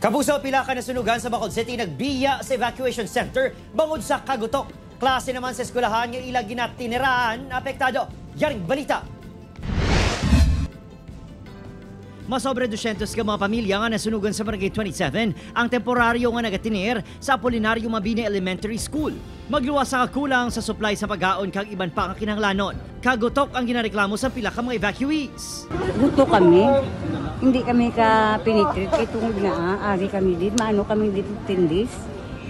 Kapuso, pila ka nasunugan sa Bacolod City nagbiya sa evacuation center bangod sa kagutok. Klase naman sa eskwelahan nga ilang ginatiniraan apektado. Yaring balita. Masobra 200 ka mga pamilya nga nasunugan sa Barangay 27 ang temporaryo nga nagatinir sa Apolinario Mabini Elementary School. Magluwas sa kulang sa supply sa pagkaon kag iban pa ang kinahanglanon. Kagutok ang ginareklamo sa pila ka mga evacuees. Gusto kami. Hindi kami ka pinitreat kay tungod nga ari kami dit, maano kami dito tindis.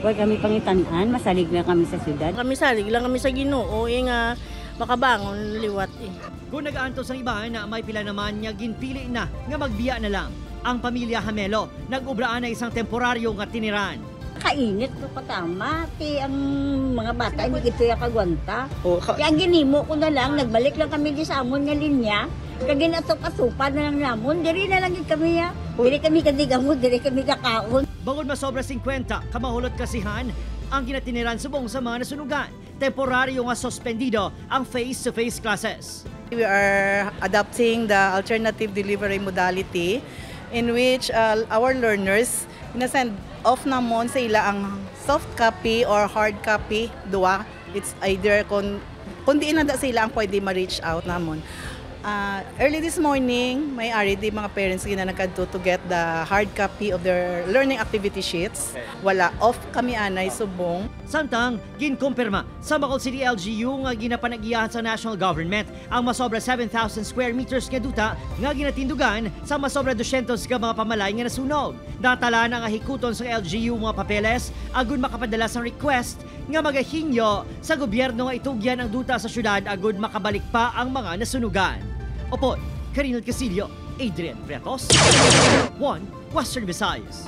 Huwag kami pangitanan, masalig lang kami sa syudad. Kami salig lang kami sa Ginoo, nga makabangon liwat eh. Kung nag-aantos ang iba na may pila naman niya ginpili na nga magbiya na lang. Ang pamilya Hamelo nag-ubraan na isang temporaryo nga tiniran. Kainit ko patama, ang mga bata hindi ito yung kagwanta. Kaya ginimo ko na lang, nagbalik lang kami di sa amon nga linya. Kagin atok-asupa na lang namon, diri na lang kami ya. Diri kami kadigamot, diri kami kakaon. Bangod masobra 50, kamahulot kasihan ang ginatiniran sa buong sa mga nasunugan. Temporaryo nga suspendido ang face-to-face classes. We are adopting the alternative delivery modality in which our learners send off namon sa ila ang soft copy or hard copy duwa. It's either kung diin na sa ila ang pwede ma-reach out namon. Early this morning, may ari di mga parents na nagkadto to get the hard copy of their learning activity sheets. Wala, off kami anay subong. Samtang, ginkumpirma sa Bacolod City LGU nga ginapanagiyahan sa national government ang masobra 7,000 square meters nga duta nga ginatindugan sa masobra 200 ka mga pamalay nga nasunog. Datala na nga hikuton sa LGU mga papeles agud makapadala sa request nga magahinyo sa gobyerno nga itugyan ang duta sa syudad agud makabalik pa ang mga nasunugan. Opo, Karinal Casillo, Adrian Bretos, 1 Western Visayas.